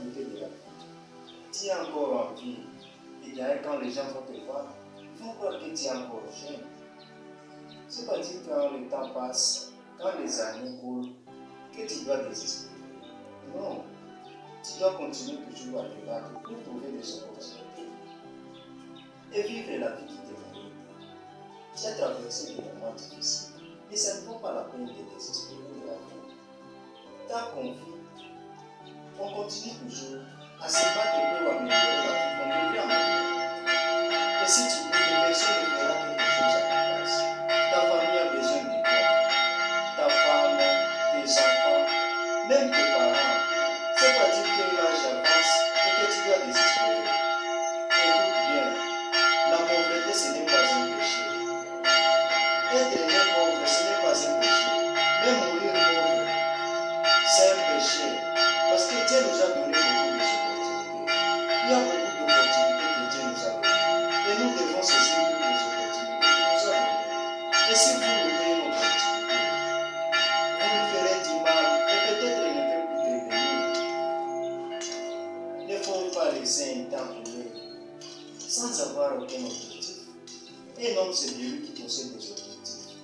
douter de la vie. Tu es encore en vie. Et d'ailleurs, quand les gens vont te voir, ils vont croire que tu es encore jeune. Ce n'est pas dire quand le temps passe, quand les années coulent, que tu dois désespérer. Non. Tu dois continuer toujours à te battre pour trouver des opportunités et vivre la vie qui te mérite. Tu as traversé des moments difficiles, mais ça ne vaut pas la peine de désespérer de la vie. Tant qu'on vit, on continue toujours à se battre pour améliorer la vie qu'on devrait améliorer. Et si tu veux que personne ne fera quelque chose à ta place, ta famille a besoin de toi, ta femme, tes enfants, même tes parents. C'est pas dire que l'âge avance et que tu dois désespérer. Écoute bien, la pauvreté ce n'est pas un péché. Être né pauvre ce n'est pas un péché. Même mourir pauvre, c'est un péché. Parce que Dieu nous a donné beaucoup d'opportunités. Il y a beaucoup d'opportunités que Dieu nous a données. Et nous devons saisir toutes les opportunités qu'il nous a données. Et si vous loupez une opportunité, vous lui ferez du mal et peut-être il ne peut plus devenir. Ne faut pas laisser un temps couler sans avoir aucun objectif. Un homme, c'est lui qui possède des objectifs.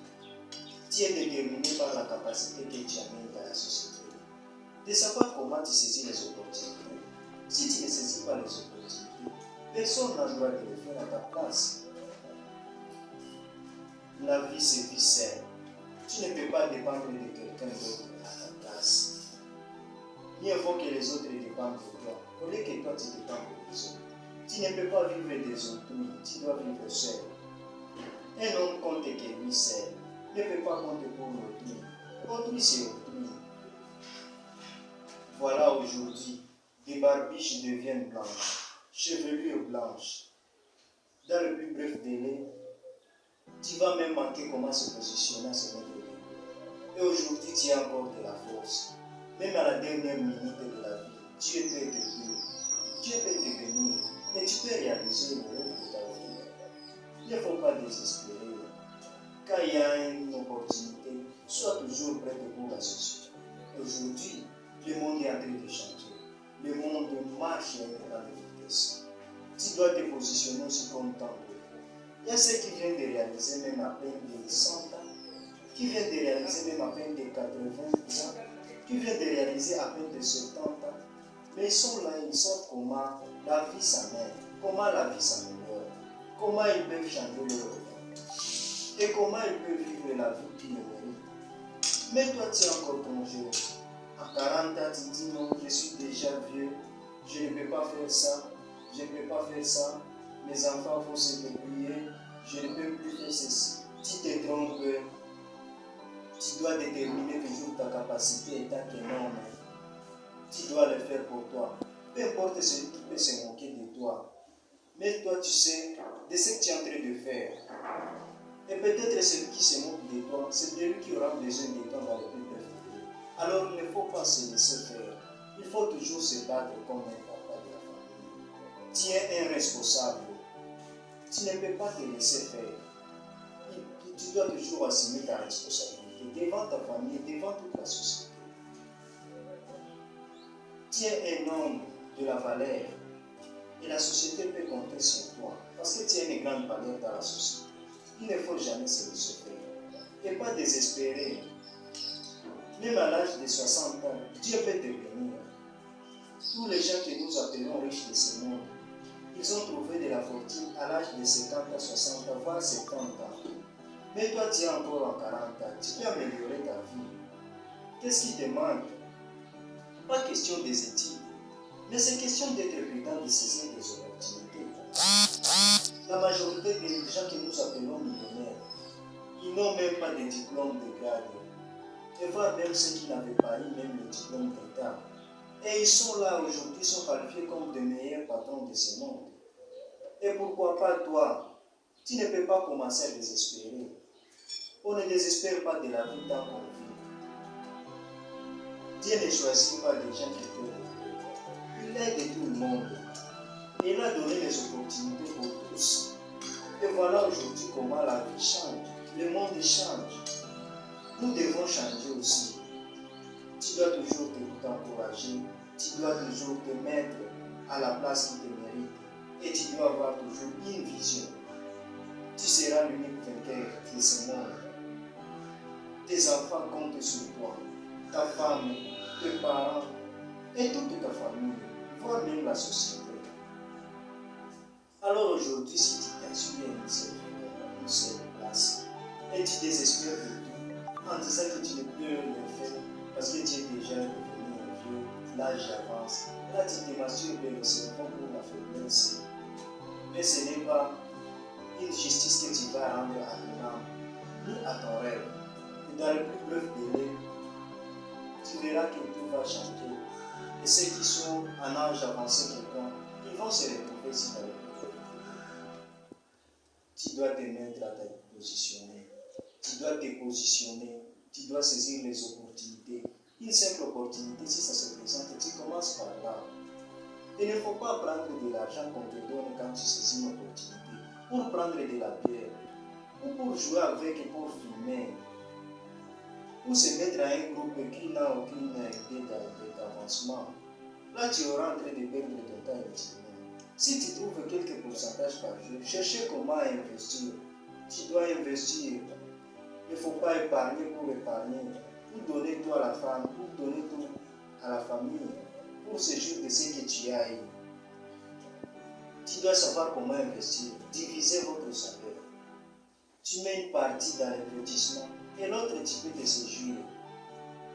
Tu es déterminé par la capacité que tu amènes dans la société. De savoir comment tu saisis les opportunités. Si tu ne saisis pas les opportunités, personne n'a le droit de le faire à ta place. La vie se vit seule. Tu ne peux pas dépendre de quelqu'un d'autre à ta place. Mieux vaut que les autres dépendent de toi, au lieu que toi tu dépends des autres. Tu ne peux pas vivre des autrui, tu dois vivre seul. Un homme compte que lui seul, ne peut pas compter pour l'autrui. Autrui c'est autrui. Voilà aujourd'hui, des barbiches deviennent blanches, chevelures blanches. Dans le plus bref délai, tu vas même manquer comment se positionner à ce niveau. Et aujourd'hui, tu as encore de la force. Même à la dernière minute de la vie, Dieu peut t'aider, Dieu peut te bénir et tu peux réaliser le rêve de ta vie. Il ne faut pas désespérer. Quand il y a une opportunité, sois toujours prêt pour la société. Aujourd'hui, le monde est en train de changer. Le monde marche à une grande vitesse. Tu dois te positionner aussi comme temps. Il y a ceux qui viennent de réaliser même à peine de 100 ans, qui viennent de réaliser même à peine de 80 ans, qui viennent de réaliser à peine de 70 ans. Mais ils sont là, ils savent comment la vie s'amène, comment la vie s'améliore, comment ils peuvent changer leur vie et comment ils peuvent vivre la vie qu'ils méritent. Mais toi, tu es encore ton jeune. À 40 ans, tu dis non, je suis déjà vieux, je ne peux pas faire ça, je ne peux pas faire ça, mes enfants vont se débrouiller, je ne peux plus faire ceci. Tu te trompes, tu dois déterminer toujours ta capacité étant énorme. Tu dois le faire pour toi. Peu importe celui qui peut se moquer de toi. Mais toi, tu sais de ce que tu es en train de faire. Et peut-être celui qui se moque de toi, c'est lui qui aura besoin de toi dans le plus bref délai. Alors il ne faut pas se laisser faire. Il faut toujours se battre comme un papa de la famille. Tu es un responsable. Tu ne peux pas te laisser faire. Tu dois toujours assumer ta responsabilité devant ta famille, devant toute la société. Tu es un homme de la valeur et la société peut compter sur toi parce que tu as une grande valeur dans la société. Il ne faut jamais se laisser faire et pas désespérer. Même à l'âge de 60 ans, Dieu peut te bénir. Tous les gens que nous appelons riches de ce monde, ils ont trouvé de la fortune à l'âge de 50 à 60 ans, voire 70 ans. Mais toi, tu es encore en 40 ans, tu peux améliorer ta vie. Qu'est-ce qui te manque? Pas question des études, mais c'est question d'être prudent de saisir des opportunités. La majorité des gens que nous appelons millionnaires, ils n'ont même pas de diplôme de grade. Et voire même ceux qui n'avaient pas eu même le diplôme d'État. Et ils sont là aujourd'hui, ils sont qualifiés comme des meilleurs patrons de ce monde. Et pourquoi pas toi? Tu ne peux pas commencer à désespérer. On ne désespère pas de la vie tant qu'on vit. Dieu ne choisit pas les gens qui peuvent l'aider. Il aide tout le monde. Et il a donné les opportunités pour tous. Et voilà aujourd'hui comment la vie change. Le monde change. Nous devons changer aussi. Tu dois toujours t'encourager Tu dois toujours te mettre à la place qui te mérite et tu dois avoir toujours une vision. Tu seras l'unique vainqueur de ce monde. Tes enfants comptent sur toi, ta femme, tes parents et toute ta famille, voire même la société. Alors aujourd'hui, si tu t'inspires une seule place et tu désespères de tout en disant que tu ne peux rien faire parce que tu es déjà devenu un vieux, l'âge avance, là tu te masturbes le cerveau pour la faiblesse. Mais ce n'est pas une justice que tu vas rendre à ton âme, ni à ton rêve. Et dans le plus bref délai, tu verras que tout va changer. Et ceux qui sont en âge avancé quelqu'un, ils vont se retrouver ici dans le peuple. Tu dois te mettre à te positionner. Tu dois te positionner. Tu dois saisir les opportunités. Une simple opportunité, si ça se présente, tu commences par là. Il ne faut pas prendre de l'argent qu'on te donne quand tu saisis une opportunité pour prendre de la bière, ou pour jouer avec, pour filmer, ou se mettre à un groupe qui n'a aucune idée d'avancement. Là, tu auras en train de perdre ton temps inutilement. Si tu trouves quelques pourcentages par jour, cherchez comment investir. Tu dois investir. Il ne faut pas épargner pour épargner, ou donner tout à la femme, ou donner tout à la famille, pour se jouir de ce que tu as eu. Tu dois savoir comment investir, diviser votre salaire. Tu mets une partie dans l'investissement et l'autre tu peux te séjour.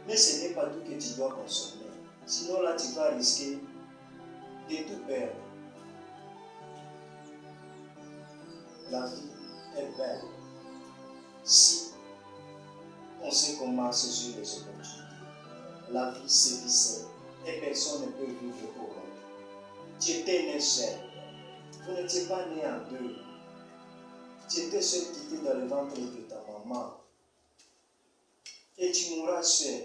Mais ce n'est pas tout que tu dois consommer. Sinon là tu vas risquer de tout perdre. La vie est belle si on sait comment saisir les opportunités. La vie c'est vie seule et personne ne peut vivre pour l'autre. Tu étais né seul. Vous n'étiez pas né en deux. Tu étais seul qui était dans le ventre de ta maman. Et tu mourras seul.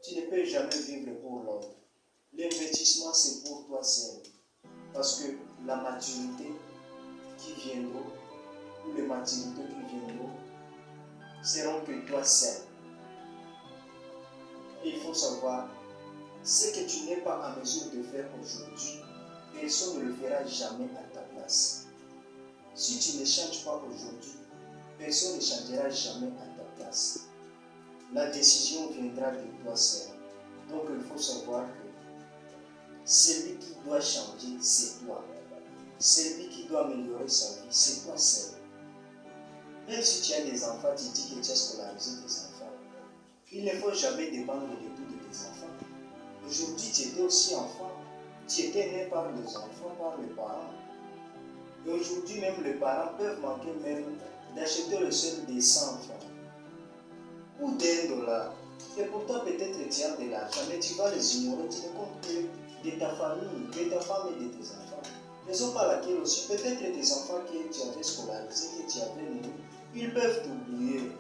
Tu ne peux jamais vivre pour l'autre. L'investissement, c'est pour toi seul. Parce que la maturité qui viendra, ou les maturités qui viendront, seront que toi seul. Et il faut savoir, ce que tu n'es pas en mesure de faire aujourd'hui, personne ne le fera jamais à ta place. Si tu ne changes pas aujourd'hui, personne ne changera jamais à ta place. La décision viendra de toi seul. Donc il faut savoir que celui qui doit changer, c'est toi. Celui qui doit améliorer sa vie, c'est toi seul. Même si tu as des enfants, tu dis que tu as scolarisé tes enfants. Il ne faut jamais dépendre de tout de tes enfants. Aujourd'hui, tu étais aussi enfant. Tu étais né par les enfants, par les parents. Et aujourd'hui, même les parents peuvent manquer même d'acheter le seul des 100 francs ou d'1 $. Et pourtant, peut-être tu as de l'argent, mais tu vas les ignorer. Tu ne comptes que de ta famille, de ta femme et de tes enfants. Raison par laquelle aussi, peut-être tes enfants que tu avais scolarisés, que tu avais nourris, ils peuvent t'oublier.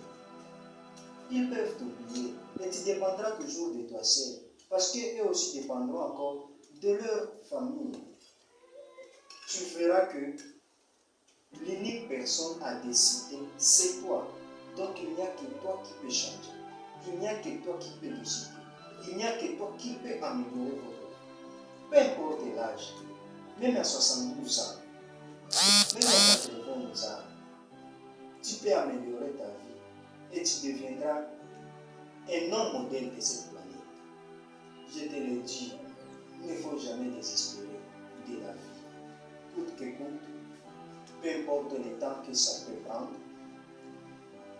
Ils peuvent t'oublier. Mais tu dépendras toujours de toi seul. Parce qu'eux aussi dépendront encore de leur famille. Tu verras que l'unique personne à décider, c'est toi. Donc il n'y a que toi qui peux changer. Il n'y a que toi qui peux décider. Il n'y a que toi qui peux améliorer votre vie. Peu importe l'âge, même à 72 ans, même à 80 ans, tu peux améliorer ta vie et tu deviendras un homme modèle de cette planète. Je te le dis, il ne faut jamais désespérer de la vie. Coûte que coûte, peu importe le temps que ça peut prendre,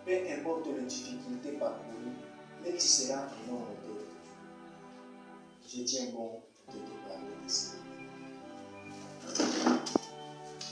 peu importe les difficultés parcourues, mais tu seras un homme modèle. Je tiens bon de te parler ici.